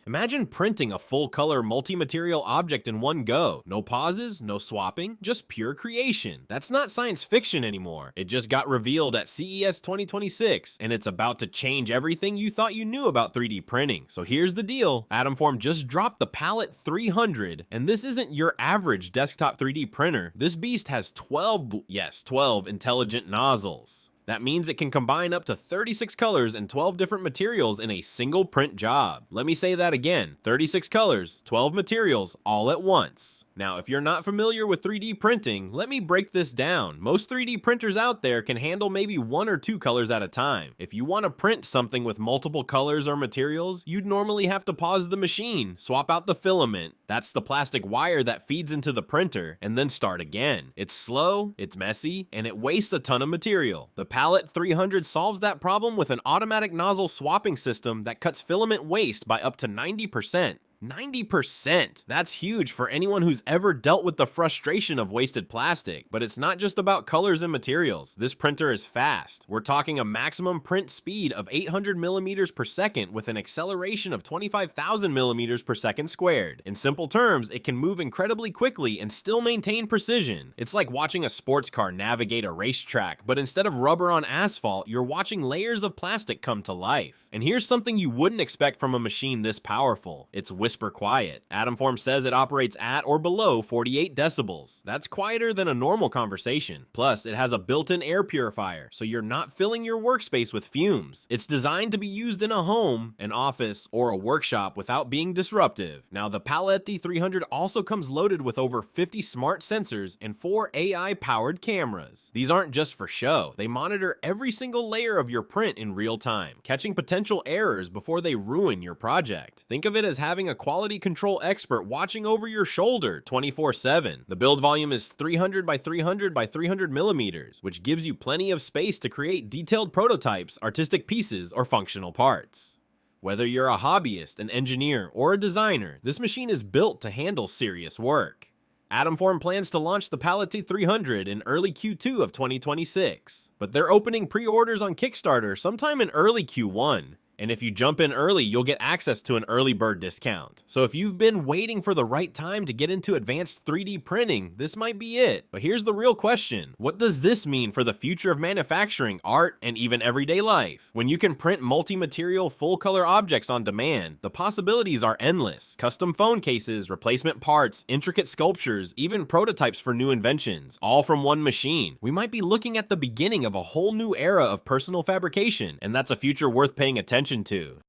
Imagine printing a full-color multi-material object in one go. No pauses, no swapping, just pure creation. That's not science fiction anymore. It just got revealed at CES 2026, and it's about to change everything you thought you knew about 3D printing. So here's the deal. AtomForm just dropped the Palette 300, and this isn't your average desktop 3D printer. This beast has 12 intelligent nozzles. That means it can combine up to 36 colors and 12 different materials in a single print job. Let me say that again, 36 colors, 12 materials, all at once. Now, if you're not familiar with 3D printing, let me break this down. Most 3D printers out there can handle maybe 1 or 2 colors at a time. If you want to print something with multiple colors or materials, you'd normally have to pause the machine, swap out the filament, that's the plastic wire that feeds into the printer, and then start again. It's slow, it's messy, and it wastes a ton of material. The Palette 300 solves that problem with an automatic nozzle swapping system that cuts filament waste by up to 90%. 90%! That's huge for anyone who's ever dealt with the frustration of wasted plastic. But it's not just about colors and materials. This printer is fast. We're talking a maximum print speed of 800 millimeters per second with an acceleration of 25,000 millimeters per second squared. In simple terms, it can move incredibly quickly and still maintain precision. It's like watching a sports car navigate a racetrack, but instead of rubber on asphalt, you're watching layers of plastic come to life. And here's something you wouldn't expect from a machine this powerful. It's whisper quiet. AtomForm says it operates at or below 48 decibels. That's quieter than a normal conversation. Plus, it has a built-in air purifier, so you're not filling your workspace with fumes. It's designed to be used in a home, an office, or a workshop without being disruptive. Now, the Palette 300 also comes loaded with over 50 smart sensors and 4 AI-powered cameras. These aren't just for show. They monitor every single layer of your print in real time, catching potential errors before they ruin your project. Think of it as having a quality control expert watching over your shoulder 24/7. The build volume is 300 by 300 by 300 millimeters, which gives you plenty of space to create detailed prototypes, artistic pieces, or functional parts. Whether you're a hobbyist, an engineer, or a designer, this machine is built to handle serious work. AtomForm plans to launch the Palette 300 in early Q2 of 2026, but they're opening pre-orders on Kickstarter sometime in early Q1. And if you jump in early, you'll get access to an early bird discount. So if you've been waiting for the right time to get into advanced 3D printing, this might be it. But here's the real question. What does this mean for the future of manufacturing, art, and even everyday life? When you can print multi-material, full-color objects on demand, the possibilities are endless. Custom phone cases, replacement parts, intricate sculptures, even prototypes for new inventions, all from one machine. We might be looking at the beginning of a whole new era of personal fabrication, and that's a future worth paying attention to.